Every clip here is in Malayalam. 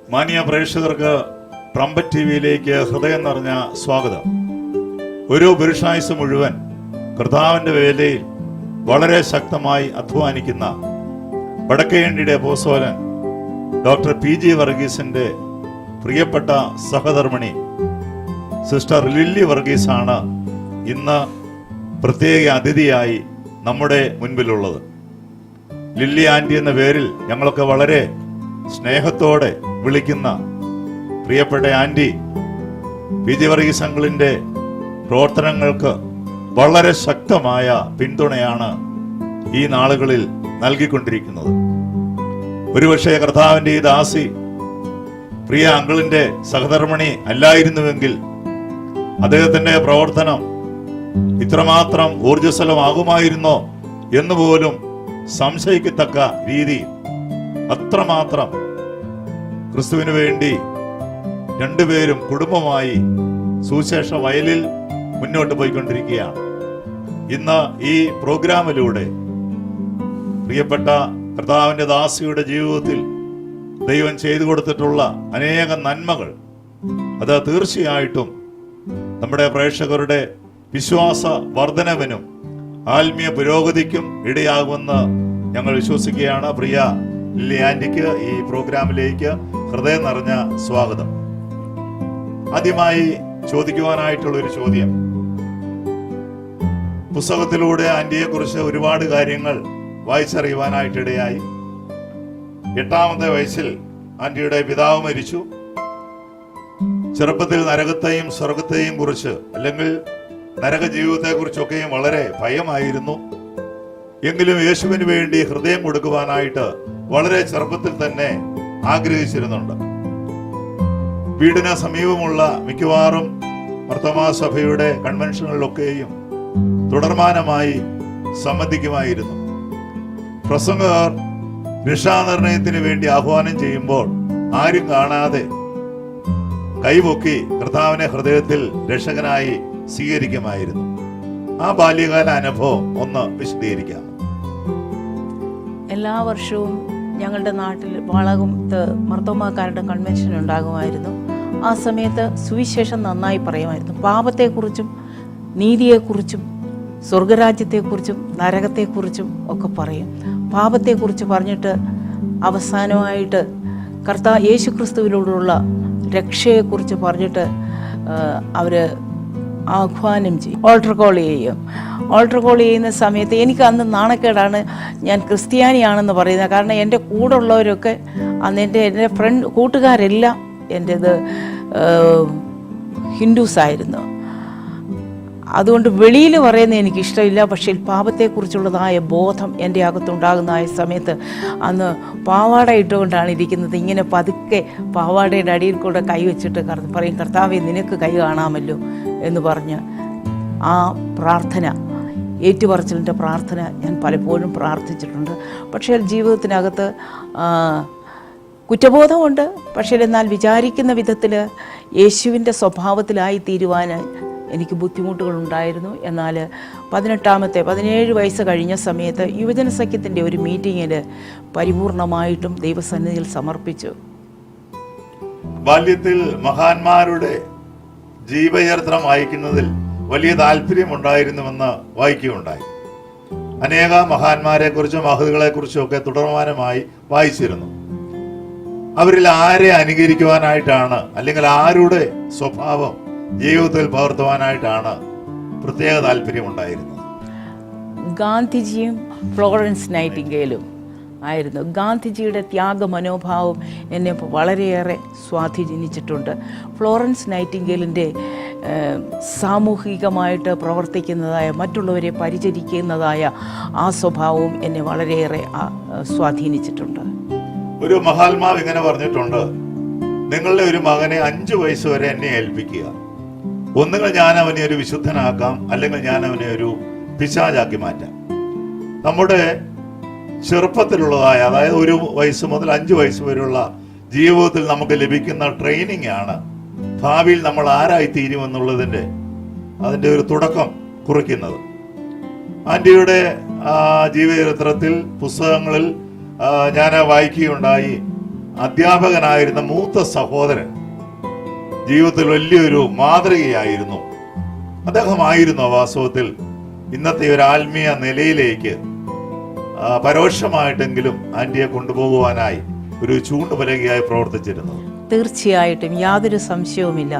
മാന്യ പ്രേക്ഷകർക്ക് ട്രംപറ്റ് ടിവിയിലേക്ക് ഹൃദയം നിറഞ്ഞ സ്വാഗതം. ഒരു പുരുഷായുസ് മുഴുവൻ കർത്താവിന്റെ വേലയിൽ വളരെ ശക്തമായി അധ്വാനിക്കുന്ന വടക്കേണ്ടിയുടെ അപ്പോസ്തലൻ ഡോക്ടർ PG വർഗീസിന്റെ പ്രിയപ്പെട്ട സഹധർമ്മിണി സിസ്റ്റർ ലില്ലി വർഗീസ് ആണ് ഇന്ന് പ്രത്യേക അതിഥിയായി നമ്മുടെ മുൻപിലുള്ളത്. ലില്ലി ആന്റി എന്ന പേരിൽ ഞങ്ങളൊക്കെ വളരെ സ്നേഹത്തോടെ വിളിക്കുന്ന പ്രിയപ്പെട്ട ആന്റി PG വർഗീസ് അങ്കിളിന്റെ പ്രവർത്തനങ്ങൾക്ക് വളരെ ശക്തമായ പിന്തുണയാണ് ഈ നാളുകളിൽ നൽകിക്കൊണ്ടിരിക്കുന്നത്. ഒരുപക്ഷെ കർത്താവിന്റെ ഈ ദാസി പ്രിയ അങ്കിളിന്റെ സഹധർമ്മിണി അല്ലായിരുന്നുവെങ്കിൽ അദ്ദേഹത്തിന്റെ പ്രവർത്തനം ഇത്രമാത്രം ഊർജ്ജസ്വലമാകുമായിരുന്നോ എന്നുപോലും സംശയിക്കത്തക്ക രീതിയിൽ അത്രമാത്രം ക്രിസ്തുവിന് വേണ്ടി രണ്ടുപേരും കുടുംബമായി സുവിശേഷ വയലിൽ മുന്നോട്ട് പോയിക്കൊണ്ടിരിക്കുകയാണ്. ഇന്ന് ഈ പ്രോഗ്രാമിലൂടെ പ്രിയപ്പെട്ട കർത്താവിന്റെ ദാസിയുടെ ജീവിതത്തിൽ ദൈവം ചെയ്തു കൊടുത്തിട്ടുള്ള അനേകം നന്മകൾ അത് തീർച്ചയായിട്ടും നമ്മുടെ പ്രേക്ഷകരുടെ വിശ്വാസ വർധനവിനും ആത്മീയ പുരോഗതിക്കും ഇടയാകുമെന്ന് ഞങ്ങൾ വിശ്വസിക്കുകയാണ്. പ്രിയ ലില്ലി ആന്റിക്ക് ഈ പ്രോഗ്രാമിലേക്ക് ഹൃദയം നിറഞ്ഞ സ്വാഗതം. ആദ്യമായി ചോദിക്കുവാനായിട്ടുള്ള ഒരു ചോദ്യം, പുസ്തകത്തിലൂടെ ആന്റിയെ കുറിച്ച് ഒരുപാട് കാര്യങ്ങൾ വായിച്ചറിയുവാനായിട്ടിടയായി. 8ാമത്തെ വയസ്സിൽ ആന്റിയുടെ പിതാവ് മരിച്ചു. ചെറുപ്പത്തിൽ നരകത്തെയും സ്വർഗത്തെയും കുറിച്ച് അല്ലെങ്കിൽ നരക ജീവിതത്തെ കുറിച്ചൊക്കെയും വളരെ ഭയമായിരുന്നു. എങ്കിലും യേശുവിന് വേണ്ടി ഹൃദയം കൊടുക്കുവാനായിട്ട് വളരെ ചെറുപ്പത്തിൽ തന്നെ ആഗ്രഹിച്ചിരുന്നുണ്ട്. വീടിന് സമീപമുള്ള മിക്കവാറും മാർത്തോമാ സഭയുടെ കൺവെൻഷനുകളിലൊക്കെയും തുടർമാനമായി സംബന്ധിക്കുമായിരുന്നു. പ്രസംഗകർ രക്ഷാനിർണയത്തിന് വേണ്ടി ആഹ്വാനം ചെയ്യുമ്പോൾ ആരും കാണാതെ കൈപൊക്കി കർത്താവിനെ ഹൃദയത്തിൽ രക്ഷകനായി സ്വീകരിക്കുമായിരുന്നു. ആ ബാല്യകാല അനുഭവം ഒന്ന് വിശദീകരിക്കാം. എല്ലാ വർഷവും ഞങ്ങളുടെ നാട്ടിൽ വാളകത്ത് മാർത്തോമാക്കാരുടെ കൺവെൻഷൻ ഉണ്ടാകുമായിരുന്നു. ആ സമയത്ത് സുവിശേഷം നന്നായി പറയുമായിരുന്നു. പാപത്തെക്കുറിച്ചും നീതിയെക്കുറിച്ചും സ്വർഗരാജ്യത്തെക്കുറിച്ചും നരകത്തെക്കുറിച്ചും ഒക്കെ പറയും. പാപത്തെക്കുറിച്ച് പറഞ്ഞിട്ട് അവസാനമായിട്ട് യേശു ക്രിസ്തുവിലൂടെയുള്ള രക്ഷയെക്കുറിച്ച് പറഞ്ഞിട്ട് അവർ ആഹ്വാനം ചെയ്യും. ഓൾട്ടർ കോൾ ചെയ്യും. ഓൾട്ടർ കോൾ ചെയ്യുന്ന സമയത്ത് എനിക്ക് അന്ന് നാണക്കേടാണ് ഞാൻ ക്രിസ്ത്യാനിയാണെന്ന് പറയുന്നത്. കാരണം എൻ്റെ കൂടെ ഉള്ളവരൊക്കെ അന്ന് എൻ്റെ കൂട്ടുകാരെല്ലാം എൻ്റേത് ഹിന്ദുസായിരുന്നു. അതുകൊണ്ട് വെളിയിൽ പറയുന്നത് എനിക്കിഷ്ടമില്ല. പക്ഷേ പാപത്തെക്കുറിച്ചുള്ളതായ ബോധം എൻ്റെ അകത്തുണ്ടാകുന്നതായ സമയത്ത് അന്ന് പാവാട ഇട്ടുകൊണ്ടാണ് ഇരിക്കുന്നത്. ഇങ്ങനെ പതുക്കെ പാവാടയുടെ അടിയിൽ കൂടെ കൈ വെച്ചിട്ട് പറയും, കർത്താവേ നിനക്ക് കൈ കാണാമല്ലോ എന്ന് പറഞ്ഞ് ആ പ്രാർത്ഥന, ഏറ്റുപറച്ചിലിൻ്റെ പ്രാർത്ഥന ഞാൻ പലപ്പോഴും പ്രാർത്ഥിച്ചിട്ടുണ്ട്. പക്ഷേ ജീവിതത്തിനകത്ത് കുറ്റബോധമുണ്ട്. പക്ഷേ എന്നാൽ വിചാരിക്കുന്ന വിധത്തിൽ യേശുവിൻ്റെ സ്വഭാവത്തിലായി തീരുവാൻ എനിക്ക് ബുദ്ധിമുട്ടുകളുണ്ടായിരുന്നു. എന്നാൽ 17 വയസ്സ് കഴിഞ്ഞ സമയത്ത് യുവജന സഖ്യത്തിൻ്റെ ഒരു മീറ്റിങ്ങിൽ പരിപൂർണമായിട്ടും ദൈവസന്നിധിയിൽ സമർപ്പിച്ചു. ബാല്യത്തിൽ മഹാന്മാരുടെ ജീവചരിത്രം വായിക്കുന്നതിൽ വലിയ താല്പര്യമുണ്ടായിരുന്നുവെന്ന് വായിക്കുകയുണ്ടായി. അനേക മഹാന്മാരെ കുറിച്ചും മഹതുകളെ കുറിച്ചും ഒക്കെ തുടർമാനമായി വായിച്ചിരുന്നു. അവരിൽ ആരെ അനുകരിക്കുവാനായിട്ടാണ് അല്ലെങ്കിൽ ആരുടെ സ്വഭാവം ജീവിതത്തിൽ പകർത്തുവാനായിട്ടാണ് പ്രത്യേക താല്പര്യമുണ്ടായിരുന്നത്? ഗാന്ധിജിയും ഫ്ലോറൻസ് നൈറ്റിംഗേലും ആയിരുന്നു. ഗാന്ധിജിയുടെ ത്യാഗ മനോഭാവം എന്നെ വളരെയേറെ സ്വാധീനിച്ചിട്ടുണ്ട്. ഫ്ലോറൻസ് നൈറ്റിംഗേലിൻ്റെ സാമൂഹികമായിട്ട് പ്രവർത്തിക്കുന്നതായ, മറ്റുള്ളവരെ പരിചരിക്കുന്നതായ ആ സ്വഭാവവും എന്നെ വളരെയേറെ സ്വാധീനിച്ചിട്ടുണ്ട്. ഒരു മഹാത്മാവ് ഇങ്ങനെ പറഞ്ഞിട്ടുണ്ട്, നിങ്ങളുടെ ഒരു മകനെ 5 വയസ്സ് വരെ എന്നെ ഏൽപ്പിക്കുക. ഒന്നുകിൽ ഞാൻ അവനെ ഒരു വിശുദ്ധനാക്കാം, അല്ലെങ്കിൽ ഞാൻ അവനെ ഒരു പിശാചാക്കി മാറ്റാം. നമ്മുടെ ചെറുപ്പത്തിലുള്ളതായ, അതായത് 1 വയസ്സ് മുതൽ 5 വയസ്സ് വരെയുള്ള ജീവിതത്തിൽ നമുക്ക് ലഭിക്കുന്ന ട്രെയിനിങ് ആണ് ഭാവിയിൽ നമ്മൾ ആരായി തീരുമെന്നുള്ളതിൻ്റെ അതിൻ്റെ ഒരു തുടക്കം കുറിക്കുന്നത്. ആന്റിയുടെ ജീവചരിത്രത്തിൽ പുസ്തകങ്ങളിൽ ഞാൻ വായിക്കുകയുണ്ടായി. അധ്യാപകനായിരുന്ന മൂത്ത സഹോദരൻ ജീവിതത്തിൽ വലിയൊരു മാതൃകയായിരുന്നു. അദ്ദേഹമായിരുന്നു വാസ്തവത്തിൽ ഇന്നത്തെ ഒരു ആത്മീയ നിലയിലേക്ക് പരോക്ഷമായിട്ടെങ്കിലും ആന്റിയെ കൊണ്ടുപോകുവാനായി ഒരു ചൂണ്ടുപലകയായി പ്രവർത്തിച്ചിരുന്നത്. തീർച്ചയായിട്ടും യാതൊരു സംശയവുമില്ല.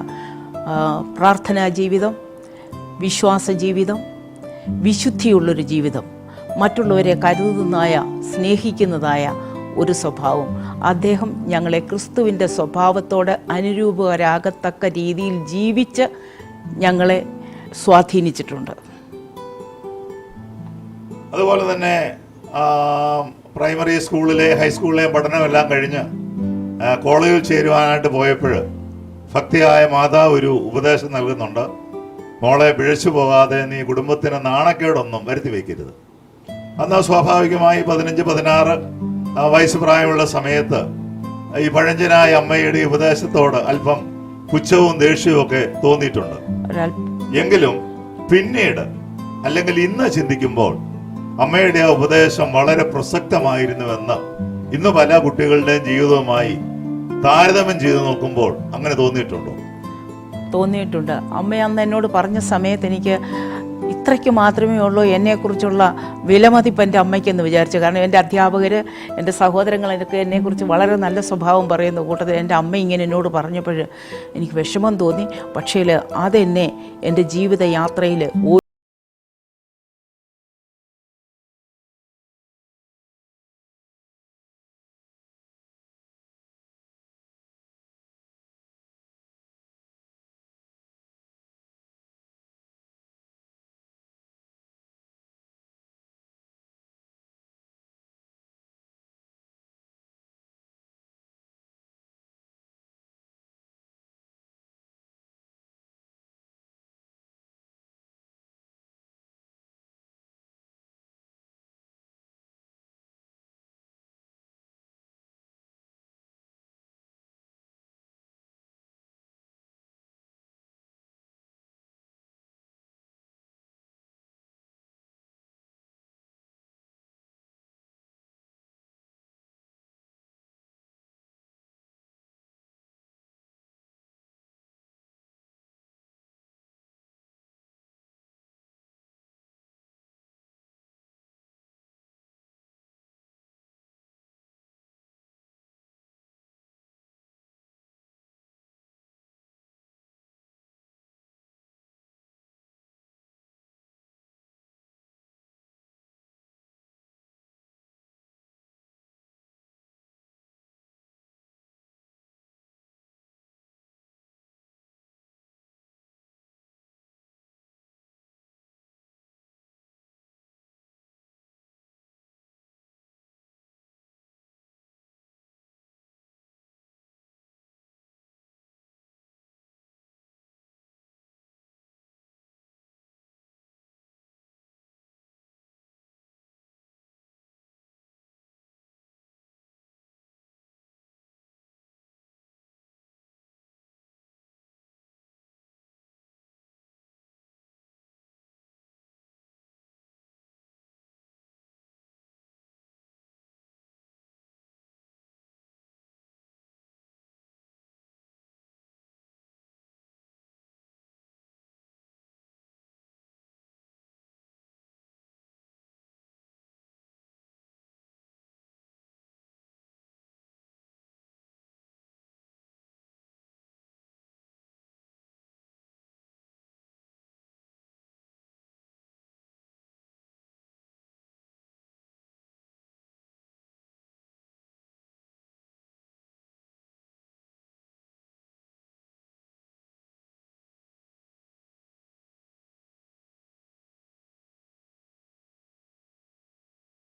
പ്രാർത്ഥനാ ജീവിതം, വിശ്വാസ ജീവിതം, വിശുദ്ധിയുള്ളൊരു ജീവിതം, മറ്റുള്ളവരെ കരുതുന്നതായ, സ്നേഹിക്കുന്നതായ ഒരു സ്വഭാവം, അദ്ദേഹം ഞങ്ങളെ ക്രിസ്തുവിൻ്റെ സ്വഭാവത്തോട് അനുരൂപരാകത്തക്ക രീതിയിൽ ജീവിച്ച് ഞങ്ങളെ സ്വാധീനിച്ചിട്ടുണ്ട്. അതുപോലെ തന്നെ പ്രൈമറി സ്കൂളിലെ ഹൈസ്കൂളിലെ പഠനമെല്ലാം കഴിഞ്ഞ് കോളേജിൽ ചേരുവാനായിട്ട് പോയപ്പോൾ ഭക്തിയായ മാതാവ് ഒരു ഉപദേശം നൽകുന്നുണ്ട്. മോളെ, പിഴച്ചു പോകാതെ നീ കുടുംബത്തിന് നാണക്കേടൊന്നും വരുത്തി വയ്ക്കരുത്. അന്ന് സ്വാഭാവികമായി 15-16 വയസ്സ് പ്രായമുള്ള സമയത്ത് ഈ പഴഞ്ചനായ അമ്മയുടെ ഉപദേശത്തോട് അല്പം പുച്ഛവും ദേഷ്യവും ഒക്കെ തോന്നിയിട്ടുണ്ട്. എങ്കിലും പിന്നീട് അല്ലെങ്കിൽ ഇന്ന് ചിന്തിക്കുമ്പോൾ അമ്മയുടെ ആ ഉപദേശം വളരെ പ്രസക്തമായിരുന്നുവെന്ന് ഇന്ന് പല കുട്ടികളുടെയും ജീവിതവുമായി താരതമ്യം ചെയ്ത് നോക്കുമ്പോൾ അങ്ങനെ തോന്നിയിട്ടുണ്ടോ? തോന്നിയിട്ടുണ്ട്. അമ്മ അന്ന് എന്നോട് പറഞ്ഞ സമയത്ത് എനിക്ക് ഇത്രയ്ക്ക് മാത്രമേ ഉള്ളൂ എന്നെക്കുറിച്ചുള്ള വിലമതിപ്പ് എൻ്റെ അമ്മയ്ക്കെന്ന് വിചാരിച്ചു. കാരണം എൻ്റെ അധ്യാപകർ, എൻ്റെ സഹോദരങ്ങളൊക്കെ എന്നെക്കുറിച്ച് വളരെ നല്ല സ്വഭാവം പറയുന്ന കൂട്ടത്തിൽ എൻ്റെ അമ്മ ഇങ്ങനെ എന്നോട് പറഞ്ഞപ്പോൾ എനിക്ക് വിഷമം തോന്നി. പക്ഷേ അതെന്നെ എൻ്റെ ജീവിത യാത്രയിൽ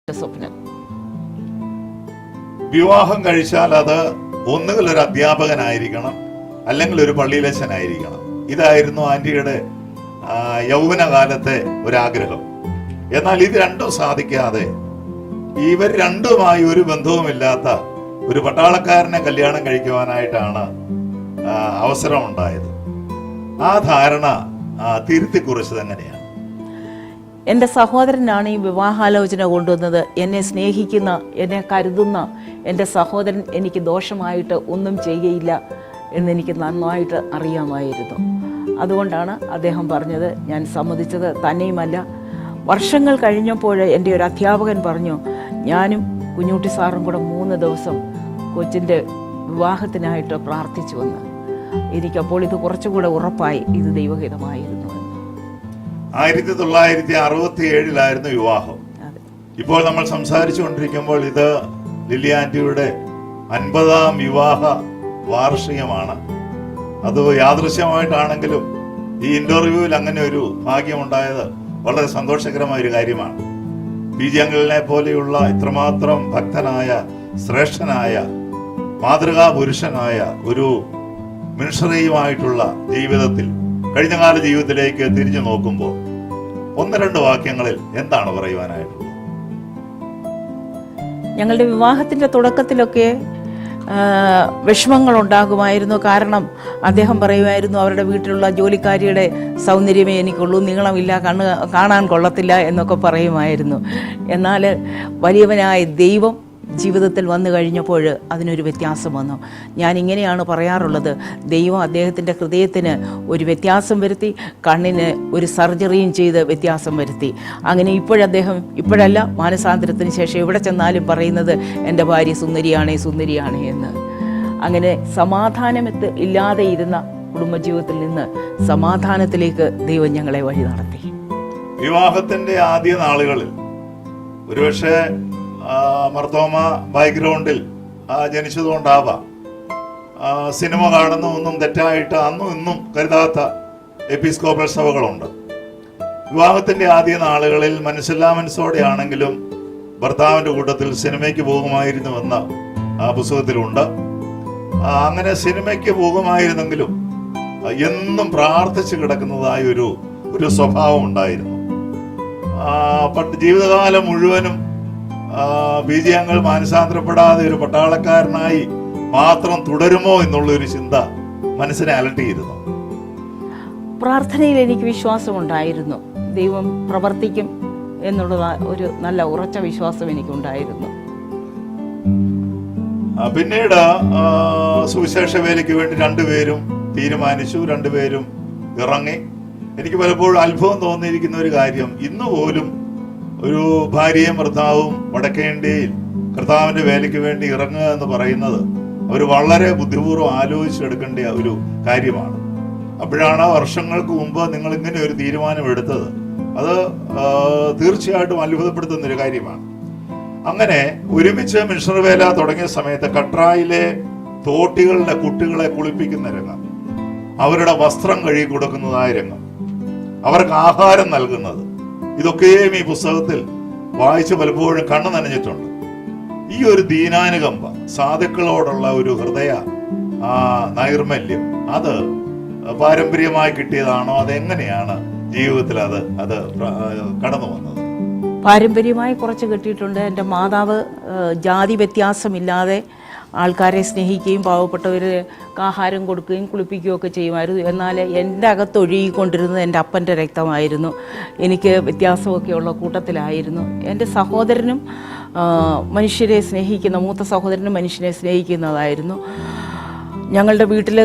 സ്വപ്നം. വിവാഹം കഴിച്ചാൽ അത് ഒന്നുകിൽ ഒരു അധ്യാപകനായിരിക്കണം, അല്ലെങ്കിൽ ഒരു പള്ളിയിലച്ഛനായിരിക്കണം. ഇതായിരുന്നു ആന്റിയുടെ യൗവനകാലത്തെ ഒരാഗ്രഹം. എന്നാൽ ഇത് രണ്ടും സാധിക്കാതെ ഇവർ രണ്ടുമായി ഒരു ബന്ധവുമില്ലാത്ത ഒരു പട്ടാളക്കാരനെ കല്യാണം കഴിക്കുവാനായിട്ടാണ് അവസരമുണ്ടായത്. ആ ധാരണ തിരുത്തി കുറിച്ചത് എങ്ങനെയാണ്? എൻ്റെ സഹോദരനാണ് ഈ വിവാഹാലോചന കൊണ്ടുവന്നത്. എന്നെ സ്നേഹിക്കുന്ന, എന്നെ കരുതുന്ന എൻ്റെ സഹോദരൻ എനിക്ക് ദോഷമായിട്ട് ഒന്നും ചെയ്യുകയില്ല എന്നെനിക്ക് നന്നായിട്ട് അറിയാമായിരുന്നു. അതുകൊണ്ടാണ് അദ്ദേഹം പറഞ്ഞത്, ഞാൻ സമ്മതിച്ചത്. തന്നെയുമല്ല, വർഷങ്ങൾ കഴിഞ്ഞപ്പോൾ എൻ്റെ ഒരു അധ്യാപകൻ പറഞ്ഞു, ഞാനും കുഞ്ഞുട്ടി സാറും കൂടെ 3 ദിവസം കൊച്ചിൻ്റെ വിവാഹത്തിനായിട്ട് പ്രാർത്ഥിച്ചു വന്ന്. എനിക്കപ്പോൾ ഇത് കുറച്ചുകൂടെ ഉറപ്പായി, ഇത് ദൈവഹിതമായിരുന്നു. 1967 വിവാഹം. ഇപ്പോൾ നമ്മൾ സംസാരിച്ചു കൊണ്ടിരിക്കുമ്പോൾ ഇത് ലില്ലി ആന്റിയുടെ 50ാം വിവാഹ വാർഷികമാണ്. അത് യാദൃശ്യമായിട്ടാണെങ്കിലും ഈ ഇന്റർവ്യൂവിൽ അങ്ങനെ ഒരു ഭാഗ്യമുണ്ടായത് വളരെ സന്തോഷകരമായ ഒരു കാര്യമാണ്. പി ജി അങ്കിളിനെ പോലെയുള്ള ഇത്രമാത്രം ഭക്തനായ, ശ്രേഷ്ഠനായ, മാതൃകാ പുരുഷനായ ഒരു മിഷണറിയുമായിട്ടുള്ള ജീവിതത്തിൽ, കഴിഞ്ഞകാല ജീവിതത്തിലേക്ക് തിരിഞ്ഞു നോക്കുമ്പോൾ 1-2 വാക്യങ്ങളിൽ എന്താണ് പറയുവാനായിട്ടുള്ളത്? ഞങ്ങളുടെ വിവാഹത്തിൻ്റെ തുടക്കത്തിലൊക്കെ വിഷമങ്ങൾ ഉണ്ടാകുമായിരുന്നു. കാരണം അദ്ദേഹം പറയുമായിരുന്നു, അവരുടെ വീട്ടിലുള്ള ജോലിക്കാരിയുടെ സൗന്ദര്യമേ എനിക്കുള്ളൂ, നീളമില്ല, കണ്ണ് കാണാൻ കൊള്ളത്തില്ല എന്നൊക്കെ പറയുമായിരുന്നു. എന്നാൽ വലിയവനായ ദൈവം ജീവിതത്തിൽ വന്നു കഴിഞ്ഞപ്പോൾ അതിനൊരു വ്യത്യാസം വന്നു. ഞാനിങ്ങനെയാണ് പറയാറുള്ളത്, ദൈവം അദ്ദേഹത്തിൻ്റെ ഹൃദയത്തിന് ഒരു വ്യത്യാസം വരുത്തി, കണ്ണിന് ഒരു സർജറിയും ചെയ്ത് വ്യത്യാസം വരുത്തി. അങ്ങനെ ഇപ്പോഴല്ല, മാനസാന്തരത്തിന് ശേഷം എവിടെ ചെന്നാലും പറയുന്നത് എൻ്റെ ഭാര്യ സുന്ദരിയാണേ എന്ന്. അങ്ങനെ ഇല്ലാതെ ഇരുന്ന കുടുംബജീവിതത്തിൽ നിന്ന് സമാധാനത്തിലേക്ക് ദൈവം ഞങ്ങളെ വഴി നടത്തി. വിവാഹത്തിൻ്റെ ആദ്യ നാളുകളിൽ ഒരുപക്ഷെ മർത്തോമ ബാക്ക്ഗ്രൗണ്ടിൽ ജനിച്ചതുകൊണ്ടാവാം, സിനിമ കാണുന്ന ഒന്നും തെറ്റായിട്ട് അന്നും ഇന്നും കരുതാത്ത എപ്പിസ്കോപ്പൽ സഭകളുണ്ട്. വിവാഹത്തിന്റെ ആദ്യ നാളുകളിൽ മനസ്സില്ലാ മനസ്സോടെയാണെങ്കിലും ഭർത്താവിന്റെ കൂട്ടത്തിൽ സിനിമയ്ക്ക് പോകുമായിരുന്നുവെന്ന് ആ പുസ്തകത്തിലുണ്ട്. അങ്ങനെ സിനിമയ്ക്ക് പോകുമായിരുന്നെങ്കിലും എന്നും പ്രാർത്ഥിച്ചു കിടക്കുന്നതായ ഒരു സ്വഭാവം ഉണ്ടായിരുന്നു. ജീവിതകാലം മുഴുവനും ബീജങ്ങൾ മാനസാന്തരപ്പെടാതെ ഒരു പട്ടാളക്കാരനായി മാത്രം തുടരുമോ എന്നുള്ളൊരു ചിന്ത മനസ്സിനെ അലട്ടിയിരുന്നു. പ്രാർത്ഥനയിൽ എനിക്ക് വിശ്വാസമുണ്ടായിരുന്നു, ദൈവം പ്രവർത്തിക്കും എന്നുള്ള ഒരു നല്ല ഉറച്ച വിശ്വാസം എനിക്കുണ്ടായിരുന്നു. പിന്നീട് സുവിശേഷ വേലയ്ക്ക് വേണ്ടി 2 പേരും തീരുമാനിച്ചു, 2 പേരും ഇറങ്ങി. എനിക്ക് പലപ്പോഴും അത്ഭുതം തോന്നിയിരിക്കുന്ന ഒരു കാര്യം, ഇന്ന് പോലും ഒരു ഭാര്യയും ഭർത്താവും വടക്കേ ഇന്ത്യയിൽ കർത്താവിന്റെ വേലയ്ക്ക് വേണ്ടി ഇറങ്ങുക എന്ന് പറയുന്നത് അവർ വളരെ ബുദ്ധിപൂർവ്വം ആലോചിച്ചെടുക്കേണ്ട ഒരു കാര്യമാണ്. അപ്പോഴാണ് വർഷങ്ങൾക്ക് മുമ്പ് നിങ്ങൾ ഇങ്ങനെ ഒരു തീരുമാനം എടുത്തത്. അത് തീർച്ചയായിട്ടും അത്ഭുതപ്പെടുത്തുന്ന ഒരു കാര്യമാണ്. അങ്ങനെ ഒരുമിച്ച് മിഷണറി വേല തുടങ്ങിയ സമയത്ത് കട്രായിലെ തോട്ടികളുടെ കുട്ടികളെ കുളിപ്പിക്കുന്ന രംഗം, അവരുടെ വസ്ത്രം കഴുകി കൊടുക്കുന്നതായ രംഗം, അവർക്ക് ആഹാരം നൽകുന്നത്, ഇതൊക്കെയും ഈ പുസ്തകത്തിൽ വായിച്ച് പലപ്പോഴും കണ്ണു നനഞ്ഞിട്ടുണ്ട്. ഈ ഒരു ദീനാനുകമ്പ, സാധുക്കളോടുള്ള ഒരു ഹൃദയ നൈർമല്യം, അത് പാരമ്പര്യമായി കിട്ടിയതാണോ? അതെങ്ങനെയാണ് ജീവിതത്തിൽ അത് കടന്നു വന്നത്? പാരമ്പര്യമായി കുറച്ച് കിട്ടിയിട്ടുണ്ട്. എൻ്റെ മാതാവ് ജാതി വ്യത്യാസമില്ലാതെ ആൾക്കാരെ സ്നേഹിക്കുകയും പാവപ്പെട്ടവർക്ക് ആഹാരം കൊടുക്കുകയും കുളിപ്പിക്കുകയും ഒക്കെ ചെയ്യുമായിരുന്നു. എന്നാൽ എൻ്റെ അകത്തൊഴുകിക്കൊണ്ടിരുന്നത് എൻ്റെ അപ്പൻ്റെ രക്തമായിരുന്നു. എനിക്ക് വ്യത്യാസമൊക്കെയുള്ള കൂട്ടത്തിലായിരുന്നു. എൻ്റെ സഹോദരനും മനുഷ്യരെ സ്നേഹിക്കുന്ന, മൂത്ത സഹോദരനും മനുഷ്യനെ സ്നേഹിക്കുന്നതായിരുന്നു. ഞങ്ങളുടെ വീട്ടിൽ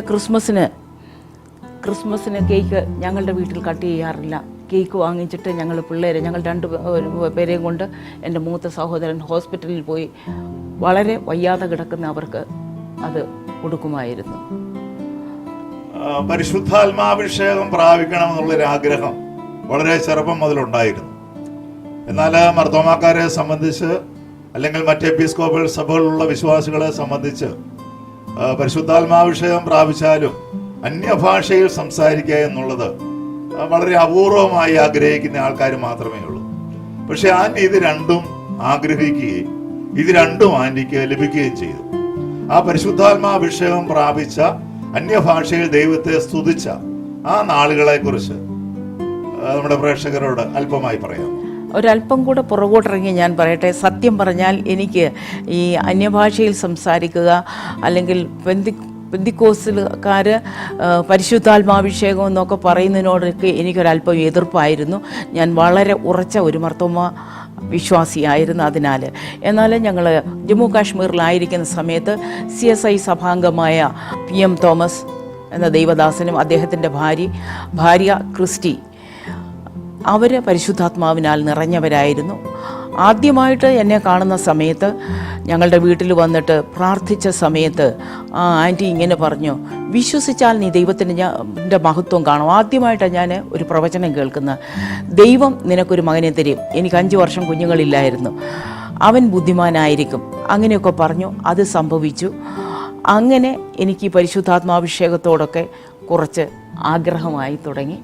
ക്രിസ്മസിന് കേക്ക് ഞങ്ങളുടെ വീട്ടിൽ കട്ട് ചെയ്യാറില്ല. കേക്ക് വാങ്ങിച്ചിട്ട് ഞങ്ങൾ 2 പേരെയും കൊണ്ട് എൻ്റെ മൂത്ത സഹോദരൻ ഹോസ്പിറ്റലിൽ പോയി വളരെ വയ്യാതെ കിടക്കുന്ന അവർക്ക് അത് കൊടുക്കുമായിരുന്നു. പരിശുദ്ധാത്മാഭിഷേകം പ്രാപിക്കണമെന്നുള്ളൊരാഗ്രഹം വളരെ ചെറുപ്പം മുതലുണ്ടായിരുന്നു. എന്നാൽ മർത്തോമാക്കാരെ സംബന്ധിച്ച്, അല്ലെങ്കിൽ മറ്റ് എപ്പിസ്കോപ്പൽ സഭകളിലുള്ള വിശ്വാസികളെ സംബന്ധിച്ച്, പരിശുദ്ധാത്മാഭിഷേകം പ്രാപിച്ചാലും അന്യഭാഷയിൽ സംസാരിക്കുക എന്നുള്ളത് വളരെ അപൂർവമായി ആഗ്രഹിക്കുന്ന ആൾക്കാർ മാത്രമേ ഉള്ളൂ. പക്ഷെ ആന്റി ഇത് രണ്ടും ആഗ്രഹിക്കുകയും ഇത് രണ്ടും ആന്റിക്ക് ലഭിക്കുകയും ചെയ്തു. ആ പരിശുദ്ധാത്മാഭിഷേകം പ്രാപിച്ച, അന്യഭാഷയിൽ ദൈവത്തെ സ്തുതിച്ച ആ നാളുകളെ കുറിച്ച് നമ്മുടെ പ്രേക്ഷകരോട് അല്പമായി പറയാം. ഒരല്പം കൂടെ പുറകോട്ടിറങ്ങി ഞാൻ പറയട്ടെ. സത്യം പറഞ്ഞാൽ എനിക്ക് ഈ അന്യഭാഷയിൽ സംസാരിക്കുക, അല്ലെങ്കിൽ പെന്തിക്കോസ്തുകാർ പരിശുദ്ധാത്മാഭിഷേകം എന്നൊക്കെ പറയുന്നതിനോടൊക്കെ എനിക്കൊരല്പം എതിർപ്പായിരുന്നു. ഞാൻ വളരെ ഉറച്ച ഒരു മർത്തോമ വിശ്വാസിയായിരുന്നു. എന്നാൽ ഞങ്ങൾ ജമ്മു കാശ്മീരിലായിരിക്കുന്ന സമയത്ത് CSI സഭാംഗമായ PM തോമസ് എന്ന ദൈവദാസനും അദ്ദേഹത്തിൻ്റെ ഭാര്യ ക്രിസ്റ്റി, അവർ പരിശുദ്ധാത്മാവിനാൽ നിറഞ്ഞവരായിരുന്നു. ആദ്യമായിട്ട് എന്നെ കാണുന്ന സമയത്ത് ഞങ്ങളുടെ വീട്ടിൽ വന്നിട്ട് പ്രാർത്ഥിച്ച സമയത്ത് ആ ആൻറ്റി ഇങ്ങനെ പറഞ്ഞു, വിശ്വസിച്ചാൽ നീ ദൈവത്തിൻ്റെ മഹത്വം കാണും. ആദ്യമായിട്ടാണ് ഞാൻ ഒരു പ്രവചനം കേൾക്കുന്നത്. ദൈവം നിനക്കൊരു മകനെ തരും. എനിക്ക് 5 വർഷം കുഞ്ഞുങ്ങളില്ലായിരുന്നു. അവൻ ബുദ്ധിമാനായിരിക്കും. അങ്ങനെയൊക്കെ പറഞ്ഞു. അത് സംഭവിച്ചു. അങ്ങനെ എനിക്ക് ഈ പരിശുദ്ധാത്മാഭിഷേകത്തോടൊക്കെ കുറച്ച് ആഗ്രഹമായി തുടങ്ങി.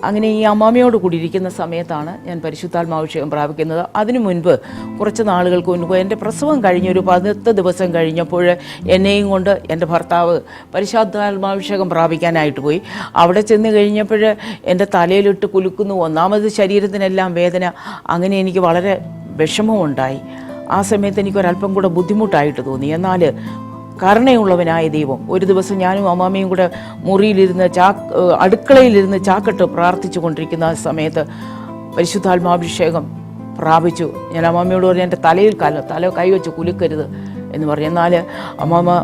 അങ്ങനെ ഈ അമ്മാമ്മയോട് കൂടി ഇരിക്കുന്ന സമയത്താണ് ഞാൻ പരിശുദ്ധാത്മാഭിഷേകം പ്രാപിക്കുന്നത്. അതിനു മുൻപ് കുറച്ച് നാളുകൾക്ക് മുൻപ് എൻ്റെ പ്രസവം കഴിഞ്ഞൊരു 10 ദിവസം കഴിഞ്ഞപ്പോൾ എന്നെയും കൊണ്ട് എൻ്റെ ഭർത്താവ് പരിശുദ്ധാത്മാഭിഷേകം പ്രാപിക്കാനായിട്ട് പോയി. അവിടെ ചെന്ന് കഴിഞ്ഞപ്പോൾ എൻ്റെ തലയിലിട്ട് കുലുക്കുന്നു. ഒന്നാമത് ശരീരത്തിനെല്ലാം വേദന. അങ്ങനെ എനിക്ക് വളരെ വിഷമമുണ്ടായി. ആ സമയത്ത് എനിക്കൊരല്പം കൂടെ ബുദ്ധിമുട്ടായിട്ട് തോന്നി. എന്നാൽ കരുണയുള്ളവനായ ദൈവം, ഒരു ദിവസം ഞാനും അമ്മാമ്മയും കൂടെ മുറിയിലിരുന്ന് അടുക്കളയിലിരുന്ന് ചാക്കിട്ട് പ്രാർത്ഥിച്ചു കൊണ്ടിരിക്കുന്ന സമയത്ത് പരിശുദ്ധാത്മാഭിഷേകം പ്രാപിച്ചു. ഞാൻ അമ്മാമ്മയോട് പറഞ്ഞു, എൻ്റെ തല കൈവച്ച് കുലുക്കരുത് എന്ന് പറഞ്ഞു. എന്നാൽ അമ്മാമ്മ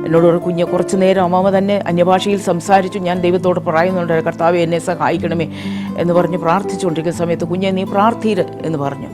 എന്നോട് ഒരു കുഞ്ഞ് കുറച്ച് നേരം അമ്മാമ്മ തന്നെ അന്യഭാഷയിൽ സംസാരിച്ചു. ഞാൻ ദൈവത്തോട് പറയുന്നുണ്ട്, കർത്താവേ എന്നെ സഹായിക്കണമേ എന്ന് പറഞ്ഞ് പ്രാർത്ഥിച്ചുകൊണ്ടിരിക്കുന്ന സമയത്ത് കുഞ്ഞെ നീ പ്രാർത്ഥിര് എന്ന് പറഞ്ഞു.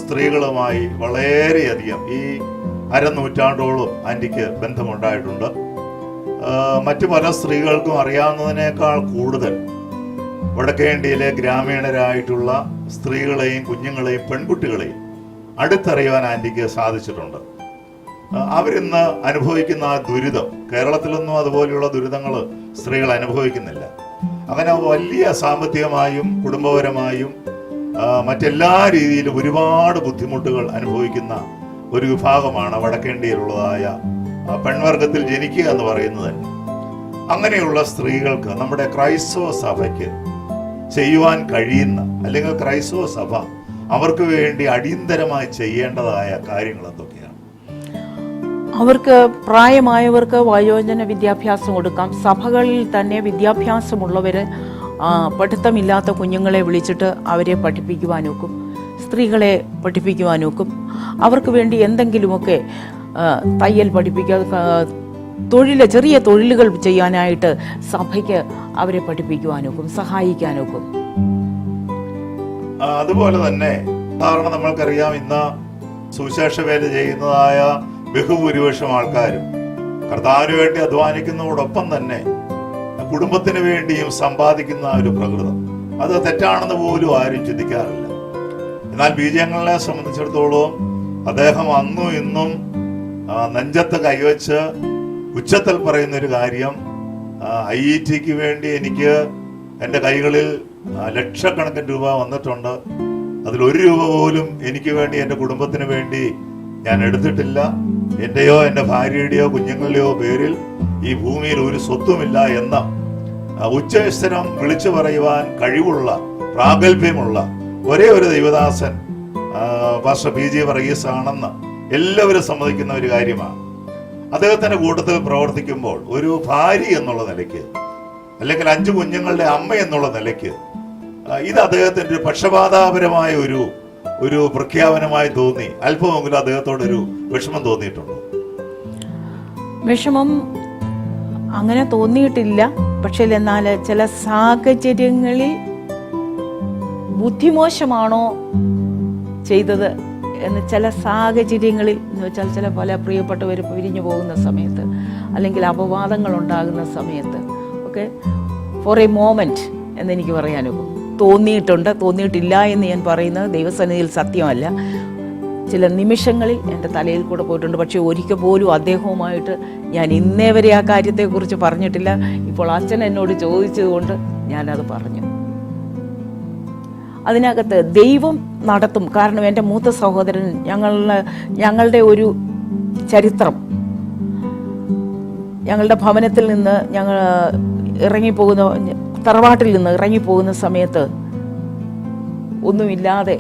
സ്ത്രീകളുമായി വളരെയധികം ഈ 1/2 നൂറ്റാണ്ടോളം ആൻറ്റിക്ക് ബന്ധമുണ്ടായിട്ടുണ്ട്. മറ്റു പല സ്ത്രീകൾക്കും അറിയാവുന്നതിനേക്കാൾ കൂടുതൽ വടക്കേ ഇന്ത്യയിലെ ഗ്രാമീണരായിട്ടുള്ള സ്ത്രീകളെയും കുഞ്ഞുങ്ങളെയും പെൺകുട്ടികളെയും അടുത്തറിയുവാൻ ആൻറ്റിക്ക് സാധിച്ചിട്ടുണ്ട്. അവരിന്ന് അനുഭവിക്കുന്ന ആ ദുരിതം, കേരളത്തിലൊന്നും അതുപോലെയുള്ള ദുരിതങ്ങൾ സ്ത്രീകൾ അനുഭവിക്കുന്നില്ല. അങ്ങനെ വലിയ സാമ്പത്തികമായും കുടുംബപരമായും മറ്റെല്ലാ രീതിയിലും ഒരുപാട് ബുദ്ധിമുട്ടുകൾ അനുഭവിക്കുന്ന ഒരു വിഭാഗമാണ് വടക്കേ ഇന്ത്യയിലുള്ളതായ പെൺവർഗത്തിൽ ജനിക്കുക എന്ന് പറയുന്നത് തന്നെ. അങ്ങനെയുള്ള സ്ത്രീകൾക്ക് നമ്മുടെ ക്രൈസ്തവ സഭയ്ക്ക് ചെയ്യുവാൻ കഴിയുന്ന, അല്ലെങ്കിൽ ക്രൈസ്തവ സഭ അവർക്ക് വേണ്ടി അടിയന്തരമായി ചെയ്യേണ്ടതായ കാര്യങ്ങൾ എന്തൊക്കെയാണ്? അവർക്ക് പ്രായമായവർക്ക് വയോജന വിദ്യാഭ്യാസം കൊടുക്കാം. സഭകളിൽ തന്നെ വിദ്യാഭ്യാസമുള്ളവര് പഠിത്തമില്ലാത്ത കുഞ്ഞുങ്ങളെ വിളിച്ചിട്ട് അവരെ പഠിപ്പിക്കുവാൻ നോക്കും, സ്ത്രീകളെ പഠിപ്പിക്കുവാൻ നോക്കും. അവർക്ക് വേണ്ടി എന്തെങ്കിലുമൊക്കെ തയ്യൽ പഠിപ്പിക്കുക, ചെറിയ തൊഴിലുകൾ ചെയ്യാനായിട്ട് സഭയ്ക്ക് അവരെ പഠിപ്പിക്കുവാനൊക്കും, സഹായിക്കാനൊക്കും. അതുപോലെ തന്നെ സാധാരണ നമ്മൾക്കറിയാം, ഇന്ന് സുവിശേഷ വേല ചെയ്യുന്നതായ ബഹുഭൂരിപക്ഷം ആൾക്കാരും കർത്താവിന് വേണ്ടി അധ്വാനിക്കുന്നതോടൊപ്പം തന്നെ കുടുംബത്തിന് വേണ്ടിയും സമ്പാദിക്കുന്ന ഒരു പ്രകൃതം, അത് തെറ്റാണെന്ന് പോലും ആരും ചിന്തിക്കാറില്ല. എന്നാൽ ബീജങ്ങളെ സംബന്ധിച്ചിടത്തോളം അദ്ദേഹം അന്നും ഇന്നും നെഞ്ചത്ത് കൈവച്ച് ഉച്ചത്തിൽ പറയുന്ന ഒരു കാര്യം, IETക്ക് വേണ്ടി എനിക്ക് എൻ്റെ കൈകളിൽ ലക്ഷക്കണക്കിന് രൂപ വന്നിട്ടുണ്ട്, അതിൽ1 രൂപ പോലും എനിക്ക് വേണ്ടി എൻ്റെ കുടുംബത്തിന് വേണ്ടി ഞാൻ എടുത്തിട്ടില്ല. എൻ്റെയോ എൻ്റെ ഭാര്യയുടെയോ കുഞ്ഞുങ്ങളുടെയോ പേരിൽ ഈ ഭൂമിയിൽ ഒരു സ്വത്തുമില്ല എന്ന ഉച്ചസ്ഥരം വിളിച്ചു പറയുവാൻ കഴിവുള്ള, പ്രാഗൽഭ്യമുള്ള ഒരേ ഒരു ദൈവദാസൻ പാസ്റ്റർ PG വർഗീസ് ആണെന്ന് എല്ലാവരും സമ്മതിക്കുന്ന ഒരു കാര്യമാണ്. അദ്ദേഹത്തിന്റെ കൂട്ടത്തിൽ പ്രവർത്തിക്കുമ്പോൾ ഒരു ഭാര്യ എന്നുള്ള നിലയ്ക്ക്, അല്ലെങ്കിൽ 5 കുഞ്ഞുങ്ങളുടെ അമ്മ എന്നുള്ള നിലയ്ക്ക് ഇത് അദ്ദേഹത്തിന്റെ ഒരു പക്ഷപാതപരമായ ഒരു പ്രഖ്യാപനമായി തോന്നി. അല്പമെങ്കിലും അദ്ദേഹത്തോടൊരു വിഷമം തോന്നിയിട്ടുണ്ടോ? വിഷമം അങ്ങനെ തോന്നിയിട്ടില്ല. പക്ഷേ എന്നാൽ ചില സാഹചര്യങ്ങളിൽ ബുദ്ധിമോശമാണോ ചെയ്തത് എന്ന് ചില സാഹചര്യങ്ങളിൽ എന്ന് വെച്ചാൽ ചില പല പ്രിയപ്പെട്ടവർ പിരിഞ്ഞു പോകുന്ന സമയത്ത്, അല്ലെങ്കിൽ അപവാദങ്ങൾ ഉണ്ടാകുന്ന സമയത്ത് ഒക്കെ ഫോർ എ മോമെൻറ്റ് എന്നെനിക്ക് പറയാനൊക്കും. തോന്നിയിട്ടുണ്ട്, തോന്നിയിട്ടില്ല എന്ന് ഞാൻ പറയുന്നത് ദൈവസന്നിധിയിൽ സത്യമല്ല. ചില നിമിഷങ്ങളിൽ എൻ്റെ തലയിൽ കൂടെ പോയിട്ടുണ്ട്. പക്ഷേ ഒരിക്കൽ പോലും അദ്ദേഹവുമായിട്ട് ഞാൻ ഇന്നേ വരെ ആ കാര്യത്തെക്കുറിച്ച് പറഞ്ഞിട്ടില്ല. ഇപ്പോൾ അച്ഛൻ എന്നോട് ചോദിച്ചതുകൊണ്ട് ഞാനത് പറഞ്ഞു. അതിനകത്ത് ദൈവം നടത്തും. കാരണം എൻ്റെ മൂത്ത സഹോദരൻ, ഞങ്ങളുടെ ഒരു ചരിത്രം, ഞങ്ങളുടെ ഭവനത്തിൽ നിന്ന് ഞങ്ങൾ ഇറങ്ങിപ്പോകുന്ന, തറവാട്ടിൽ നിന്ന് ഇറങ്ങിപ്പോകുന്ന സമയത്ത് ഒന്നുമില്ലാതെ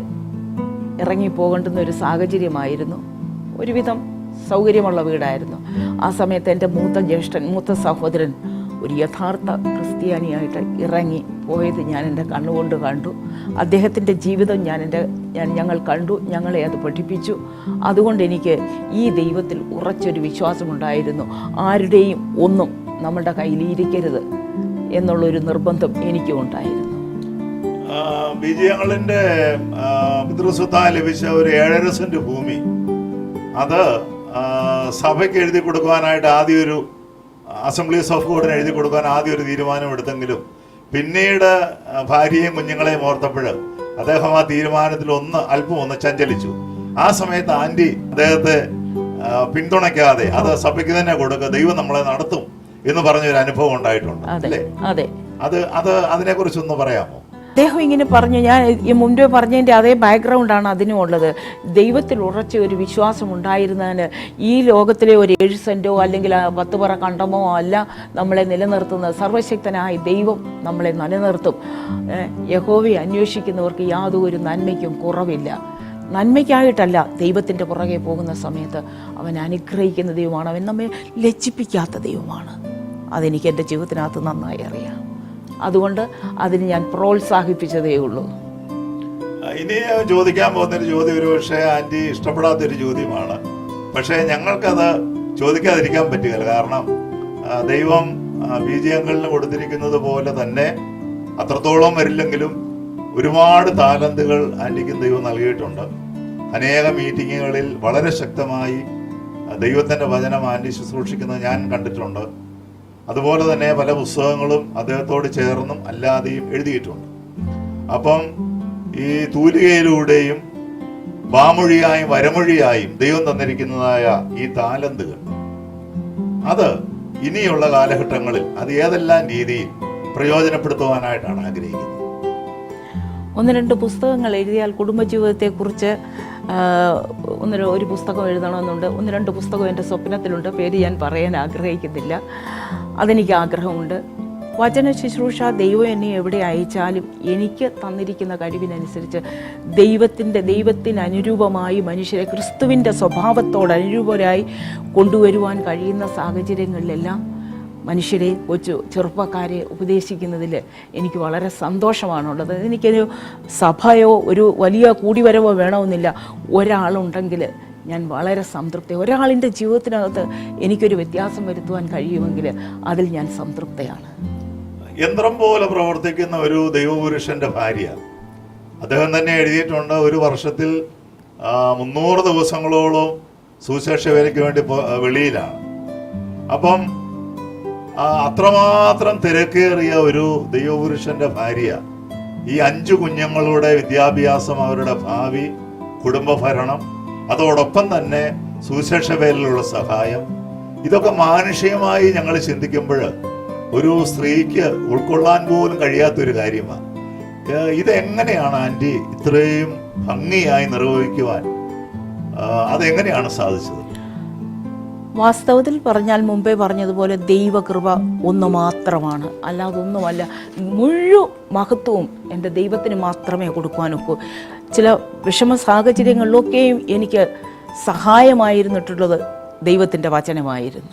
ഇറങ്ങിപ്പോകേണ്ടുന്ന ഒരു സാഹചര്യമായിരുന്നു. ഒരുവിധം സൗകര്യമുള്ള വീടായിരുന്നു. ആ സമയത്ത് എൻ്റെ മൂത്ത സഹോദരൻ ഒരു യഥാർത്ഥ ക്രിസ്ത്യാനിയായിട്ട് ഇറങ്ങി പോയത് ഞാൻ എൻ്റെ കണ്ണുകൊണ്ട് കണ്ടു. അദ്ദേഹത്തിൻ്റെ ജീവിതം ഞങ്ങൾ കണ്ടു, ഞങ്ങളെ അത് പഠിപ്പിച്ചു. അതുകൊണ്ട് എനിക്ക് ഈ ദൈവത്തിൽ ഉറച്ചൊരു വിശ്വാസമുണ്ടായിരുന്നു. ആരുടെയും ഒന്നും നമ്മുടെ കയ്യിലിരിക്കരുത് എന്നുള്ളൊരു നിർബന്ധം എനിക്കും ഉണ്ടായിരുന്നു. ബിജിയങ്ങളിൻ്റെ പിതൃസ്വത്തായി ലഭിച്ച ഒരു 7.5 സെന്റ് ഭൂമി, അത് സഭയ്ക്ക് എഴുതി കൊടുക്കുവാനായിട്ട് ആദ്യം ഒരു അസംബ്ലീസ് ഓഫ് ഗോഡിന് എഴുതി കൊടുക്കാൻ ആദ്യം ഒരു തീരുമാനം എടുത്തെങ്കിലും പിന്നീട് ഭാര്യയും കുഞ്ഞുങ്ങളെയും ഓർത്തപ്പോൾ അദ്ദേഹം ആ തീരുമാനത്തിൽ അല്പം ചഞ്ചലിച്ചു. ആ സമയത്ത് ആന്റി അദ്ദേഹത്തെ പിന്തുണയ്ക്കാതെ അത് സഭയ്ക്ക് തന്നെ കൊടുക്കുക, ദൈവം നമ്മളെ നടത്തും എന്ന് പറഞ്ഞൊരു അനുഭവം ഉണ്ടായിട്ടുണ്ട് അല്ലേ? അതിനെ കുറിച്ചൊന്ന് പറയാമോ? അദ്ദേഹം ഇങ്ങനെ പറഞ്ഞു, ഞാൻ ഈ മുൻപേ പറഞ്ഞതിൻ്റെ അതേ ബാക്ക്ഗ്രൗണ്ടാണ് അതിനും ഉള്ളത്. ദൈവത്തിൽ ഉറച്ച ഒരു വിശ്വാസം ഉണ്ടായിരുന്നതിന് ഈ ലോകത്തിലെ ഒരു 7 സെൻറ്റോ അല്ലെങ്കിൽ 10 പറ കണ്ടമോ അല്ല നമ്മളെ നിലനിർത്തുന്നത്. സർവശക്തനായ ദൈവം നമ്മളെ നിലനിർത്തും. യഹോവയെ അന്വേഷിക്കുന്നവർക്ക് യാതൊരു നന്മയ്ക്കും കുറവില്ല. നന്മയ്ക്കായിട്ടല്ല, ദൈവത്തിൻ്റെ പുറകെ പോകുന്ന സമയത്ത് അവൻ അനുഗ്രഹിക്കുന്ന ദൈവമാണ്. അവൻ നമ്മെ ലജ്ജിപ്പിക്കാത്ത ദൈവമാണ്. അതെനിക്ക് എൻ്റെ ജീവിതത്തിനകത്ത് നന്നായി അറിയാം. അതുകൊണ്ട് അതിന് ഞാൻ പ്രോത്സാഹിപ്പിച്ചതേ ഉള്ളൂ. ഇനി ചോദിക്കാൻ പോകുന്നൊരു ചോദ്യം ഒരു പക്ഷേ ആൻറ്റി ഇഷ്ടപ്പെടാത്തൊരു ചോദ്യമാണ്. പക്ഷേ ഞങ്ങൾക്കത് ചോദിക്കാതിരിക്കാൻ പറ്റുകയില്ല. കാരണം ദൈവം ബീജയങ്ങളിന് കൊടുത്തിരിക്കുന്നത് പോലെ തന്നെ അത്രത്തോളം വരില്ലെങ്കിലും ഒരുപാട് താലന്തുകൾ ആൻറ്റിക്കും ദൈവം നൽകിയിട്ടുണ്ട്. അനേക മീറ്റിങ്ങുകളിൽ വളരെ ശക്തമായി ദൈവത്തിൻ്റെ വചനം ആൻറ്റി ശുശ്രൂഷിക്കുന്നത് ഞാൻ കണ്ടിട്ടുണ്ട്. അതുപോലെ തന്നെ പല പുസ്തകങ്ങളും അദ്ദേഹത്തോട് ചേർന്നും അല്ലാതെയും എഴുതിയിട്ടുണ്ട്. അപ്പം ഈ തൂലികയിലൂടെയും വാമൊഴിയായും വരമൊഴിയായും ദൈവം തന്നിരിക്കുന്നതായ ഈ താലന്തുകൾ, അത് ഇനിയുള്ള കാലഘട്ടങ്ങളിൽ അത് ഏതെല്ലാം രീതിയിൽ പ്രയോജനപ്പെടുത്തുവാനായിട്ടാണ് ആഗ്രഹിക്കുന്നത്? ഒന്ന് രണ്ട് പുസ്തകങ്ങൾ എഴുതിയാൽ കുടുംബജീവിതത്തെക്കുറിച്ച് ഒരു പുസ്തകം എഴുതണമെന്നുണ്ട്. ഒന്ന് രണ്ട് പുസ്തകം എൻ്റെ സ്വപ്നത്തിലുണ്ട്. പേര് ഞാൻ പറയാൻ ആഗ്രഹിക്കുന്നില്ല. അതെനിക്ക് ആഗ്രഹമുണ്ട്. വചന ശുശ്രൂഷ ദൈവം എന്നെ എവിടെ അയച്ചാലും എനിക്ക് തന്നിരിക്കുന്ന കഴിവിനനുസരിച്ച് ദൈവത്തിന് അനുരൂപമായി മനുഷ്യരെ ക്രിസ്തുവിൻ്റെ സ്വഭാവത്തോട് അനുരൂപരായി കൊണ്ടുവരുവാൻ കഴിയുന്ന സാഹചര്യങ്ങളിലെല്ലാം മനുഷ്യരെ ചെറുപ്പക്കാരെ ഉപദേശിക്കുന്നതിൽ എനിക്ക് വളരെ സന്തോഷമാണുള്ളത്. എനിക്കൊരു സഭയോ ഒരു വലിയ കൂടിവരവോ വേണമെന്നില്ല. ഒരാളുണ്ടെങ്കിൽ ഞാൻ വളരെ സംതൃപ്തി. ഒരാളിൻ്റെ ജീവിതത്തിനകത്ത് എനിക്കൊരു വ്യത്യാസം വരുത്തുവാൻ കഴിയുമെങ്കിൽ അതിൽ ഞാൻ സംതൃപ്തയാണ്. യന്ത്രം പോലെ പ്രവർത്തിക്കുന്ന ഒരു ദൈവപുരുഷന്റെ ഭാര്യ, അദ്ദേഹം തന്നെ എഴുതിയിട്ടുണ്ട്, ഒരു വർഷത്തിൽ 300 ദിവസങ്ങളോളം സുവിശേഷ വേലയ്ക്ക് വേണ്ടി വെളിയിലാണ്. അപ്പം അത്രമാത്രം തിരക്കേറിയ ഒരു ദൈവപുരുഷന്റെ ഭാര്യ ഈ 5 കുഞ്ഞുങ്ങളുടെ വിദ്യാഭ്യാസം, അവരുടെ ഭാവി, കുടുംബഭരണം, അതോടൊപ്പം തന്നെ സുവിശേഷ വേലയിലുള്ള സഹായം, ഇതൊക്കെ മാനുഷികമായി ഞങ്ങൾ ചിന്തിക്കുമ്പോൾ ഒരു സ്ത്രീക്ക് ഉൾക്കൊള്ളാൻ പോലും കഴിയാത്തൊരു കാര്യമാണ്. ഇതെങ്ങനെയാണ് ആൻറ്റി ഇത്രയും ഭംഗിയായി നിർവഹിക്കുവാൻ അതെങ്ങനെയാണ് സാധിച്ചത്? വാസ്തവത്തിൽ പറഞ്ഞാൽ മുമ്പേ പറഞ്ഞതുപോലെ ദൈവകൃപ ഒന്ന് മാത്രമാണ്, അല്ലാതെ ഒന്നുമല്ല. മുഴുവൻ മഹത്വവും എൻ്റെ ദൈവത്തിന് മാത്രമേ കൊടുക്കുവാനൊക്കൂ. ചില വിഷമ സാഹചര്യങ്ങളിലൊക്കെയും എനിക്ക് സഹായമായിരുന്നിട്ടുള്ളത് ദൈവത്തിൻ്റെ വചനമായിരുന്നു.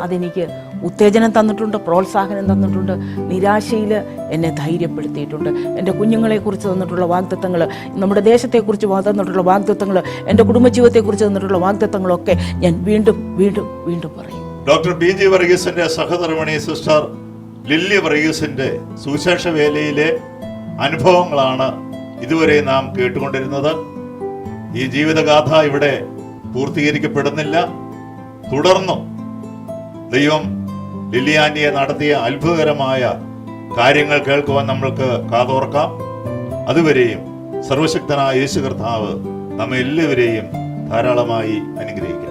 അതെനിക്ക് ഉത്തേജനം തന്നിട്ടുണ്ട്, പ്രോത്സാഹനം തന്നിട്ടുണ്ട്, നിരാശയിൽ എന്നെ ധൈര്യപ്പെടുത്തിയിട്ടുണ്ട്. എൻ്റെ കുഞ്ഞുങ്ങളെക്കുറിച്ച് തന്നിട്ടുള്ള വാഗ്ദത്തങ്ങൾ, നമ്മുടെ ദേശത്തെക്കുറിച്ച് തന്നിട്ടുള്ള വാഗ്ദത്തങ്ങൾ, എൻ്റെ കുടുംബജീവിതത്തെക്കുറിച്ച് തന്നിട്ടുള്ള വാഗ്ദത്തങ്ങളൊക്കെ ഞാൻ വീണ്ടും വീണ്ടും വീണ്ടും പറയും. ഡോക്ടർ BG വർഗീസിന്റെ സഹധർമ്മിണി സിസ്റ്റർ ലില്ലി വർഗീസിന്റെ സുവിശേഷ വേലയിലെ അനുഭവങ്ങളാണ് ഇതുവരെ നാം കേട്ടുകൊണ്ടിരുന്നത്. ഈ ജീവിതഗാഥ ഇവിടെ പൂർത്തീകരിക്കപ്പെടുന്നില്ല. തുടർന്നും ദൈവം ലില്ലിയാൻറ്റിയെ നടത്തിയ അത്ഭുതകരമായ കാര്യങ്ങൾ കേൾക്കുവാൻ നമ്മൾക്ക് കാതോർക്കാം. അതുവരെയും സർവശക്തനായ യേശു കർത്താവ് നമ്മെ എല്ലാവരെയും ധാരാളമായി അനുഗ്രഹിക്കും.